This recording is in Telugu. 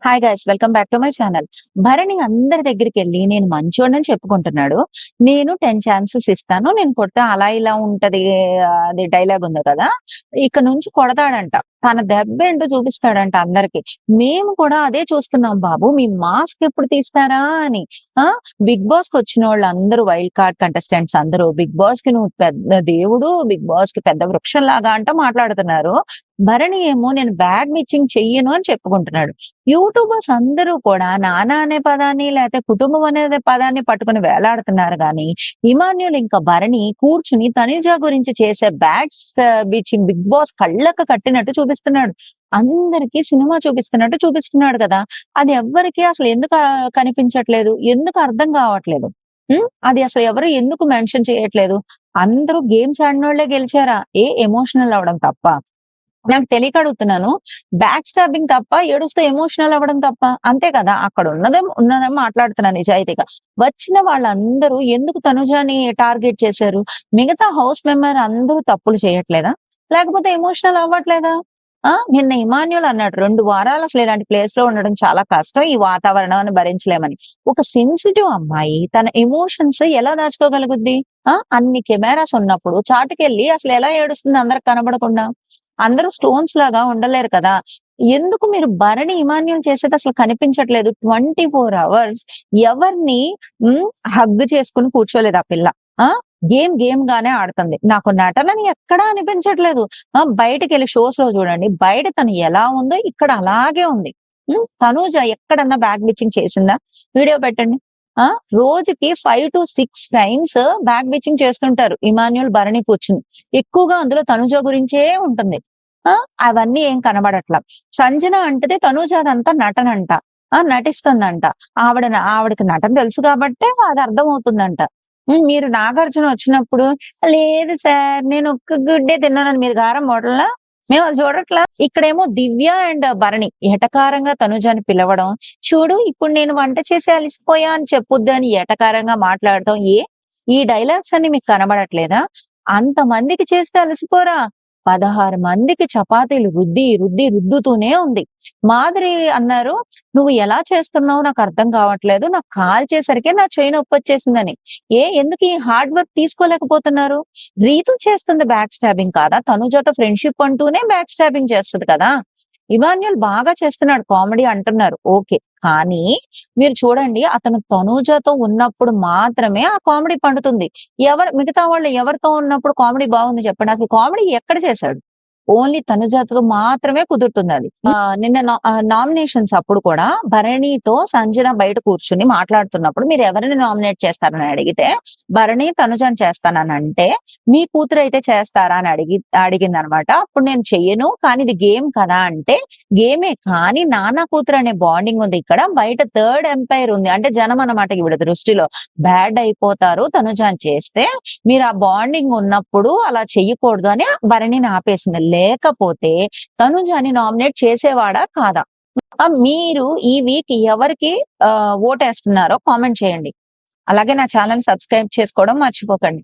Hi guys, welcome back to my channel. Bharani అందరి దగ్గరికెళ్ళి నేను మంచోడినని చెప్పుకుంటున్నాడు. నేను 10 ఛాన్సెస్ ఇస్తాను. నేను కొడితే అలా ఇలా ఉంటది. అది డైలాగ్ ఉంది కదా! ఇక నుంచి కొడతాడంట. తన దెబ్బేంటో చూపిస్తాడంట అందరికి. మేము కూడా అదే చూస్తున్నాం బాబు. మీ మాస్క్ ఎప్పుడు తీస్తారా అని. ఆ! బిగ్ బాస్‌కొచ్చినోళ్ళందరూ వైల్డ్ కార్డ్ కంటెస్టెంట్స్ అందరూ బిగ్ బాస్‌కి నువ్వు పెద్ద దేవుడు, బిగ్ బాస్‌కి పెద్ద వృక్షంలాగా అంట మాట్లాడుతున్నారు. భరణి ఏమో నేను బ్యాగ్ మిచ్చింగ్ చెయ్యను అని చెప్పుకుంటున్నాడు. యూట్యూబర్స్ అందరూ కూడా నాన్న అనే పదాన్ని లేతే కుటుంబం అనే పదాన్ని పట్టుకొని వేలాడుతున్నారు గానీ, ఇమాన్యుల్ ఇంకా భరణి కూర్చుని తనుజ గురించి చేసే బ్యాడ్స్ బీచింగ్ బిగ్ బాస్ కళ్ళకి కట్టినట్టు చూపిస్తున్నాడు. అందరికీ సినిమా చూపిస్తున్నట్టు చూపిస్తున్నాడు కదా! అది ఎవ్వరికీ అసలు ఎందుకు కనిపించట్లేదు? ఎందుకు అర్థం కావట్లేదు? అది అసలు ఎవరు ఎందుకు మెన్షన్ చేయట్లేదు? అందరూ గేమ్స్ ఆడినోళ్ళే గెలిచారా? ఎమోషనల్ అవ్వడం తప్ప. నాకు తెలియక అడుగుతున్నాను. బ్యాక్ స్టాబింగ్ తప్ప, ఏడుస్తూ ఎమోషనల్ అవ్వడం తప్ప. అంతే కదా! అక్కడ ఉన్నదేమో మాట్లాడుతున్నా నిజాయితీగా. వచ్చిన వాళ్ళందరూ ఎందుకు తనుజని టార్గెట్ చేశారు? మిగతా హౌస్ మెంబర్ అందరూ తప్పులు చేయట్లేదా? లేకపోతే ఎమోషనల్ అవ్వట్లేదా? నిన్న ఇమాన్యుల్ అన్నాడు 2 వారాలు అసలు ఇలాంటి ప్లేస్‌లో ఉండడం చాలా కష్టం. ఈ వాతావరణాన్ని భరించలేమని. ఒక సెన్సిటివ్ అమ్మాయి తన ఎమోషన్స్ ఎలా దాచుకోగలుగుద్ది? అన్ని కెమెరాస్ ఉన్నప్పుడు చాటుకెళ్ళి అసలు ఎలా ఏడుస్తుంది అందరికి కనబడకుండా? అందరూ స్టోన్స్ లాగా ఉండలేరు కదా! ఎందుకు మీరు భరణి, ఇమాన్యుల్ చేసేది అసలు కనిపించట్లేదు. 24 అవర్స్ ఎవరిని హగ్ చేసుకొని కూర్చోలేదు ఆ పిల్ల. ఆ! గేమ్ గానే ఆడుతుంది. నాకు నటనని ఎక్కడా అనిపించట్లేదు. బయటికెళ్ళి షోస్‌లో చూడండి. బయట తను ఎలా ఉందో ఇక్కడ అలాగే ఉంది. తనూజ ఎక్కడన్నా బ్యాక్ బిచ్చింగ్ చేసిందా? వీడియో పెట్టండి. ఆ! రోజుకి 5-6 టైమ్స్ బ్యాక్ బిచ్చింగ్ చేస్తుంటారు. ఇమాన్యుల్, భరణి కూర్చుని. ఎక్కువగా అందులో తనుజ గురించే ఉంటుంది. ఆ! అవన్నీ ఏం కనబడట్ల. సంజన అంటది తనూజదంతా నటనంట. నటిస్తుందంట. ఆవిడకి నటన తెలుసు కాబట్టే అది అర్థమవుతుందంట. మీరు నాగార్జున వచ్చినప్పుడు లేదు సార్ నేను ఒక్క గుడ్డే తిన్నానని మీరు గారం మోడల్లా? మేము అది చూడట్లా. ఇక్కడేమో దివ్య అండ్ భరణి ఎటకారంగా తనుజని పిలవడం. చూడు ఇప్పుడు నేను వంట చేసి అలిసిపోయా అని చెప్పుద్దు అని ఎటకారంగా మాట్లాడటం. ఈ డైలాగ్స్ అన్ని మీకు కనబడట్లేదా? అంతమందికి చేస్తే అలసిపోరా? 16 మందికి చపాతీలు రుద్దుతూనే ఉంది. మాధురి అన్నారు, "నువ్వు ఎలా చేస్తున్నావో నాకర్థం కావట్లేదు. నాకు కాల్చేసరికే నా చెయ్యి నొప్పొచ్చేసిందని." ఎందుకు ఈ హార్డ్ వర్క్ తీసుకోలేకపోతున్నారు? రీతు చేస్తుంది బ్యాక్ స్టాబింగ్ కాదా? తనుజతో ఫ్రెండ్‌షిప్ అంటూనే బ్యాక్ స్టాబింగ్ చేస్తది కదా! ఇమాన్యుల్ బాగా చేస్తున్నాడు కామెడీ అంటున్నారు. ఓకే. కానీ మీరు చూడండి అతను తనూజతో ఉన్నప్పుడు మాత్రమే ఆ కామెడీ పండుతుంది. మిగతా వాళ్ళు ఎవరితో ఉన్నప్పుడు కామెడీ బాగుంది చెప్పండి. అసలు కామెడీ ఎక్కడ చేశాడు? ఓన్లీ తనుజతో మాత్రమే కుదురుతుందది. నిన్న నామినేషన్స్ అప్పుడు కూడా భరణితో సంజన బయట కూర్చొని మాట్లాడుతున్నప్పుడు మీరు ఎవరిని నామినేట్ చేస్తారని అడిగితే, భరణి, తనుజని చేస్తాననంటే, "మీ కూతురైతే చేస్తారా?" అని అడిగిందనమాట. అప్పుడు నేను చెయ్యను. కానీ ఇది గేమ్ కదా! అంటే, గేమే కానీ నాన్న కూతురు అనే బాండింగ్ ఉంది ఇక్కడ. బయట థర్డ్ ఎంపైర్ ఉంది. అంటే జనం అన్నమాట ఈవిడ దృష్టిలో. బ్యాడ్ అయిపోతారు తనుజని చేస్తే. మీరు ఆ బాండింగ్ ఉన్నప్పుడు అలా చెయ్యకూడదు అని భరణిని ఆపేసింది. లేకపోతే తనుజని నామినేట్ చేసేవాడా? కాదా? మీరు ఈ వీక్ ఎవరికి ఓటేస్తున్నారో కామెంట్ చేయండి. అలాగే నా ఛానెల్ సబ్స్క్రైబ్ చేసుకోవడం మర్చిపోకండి.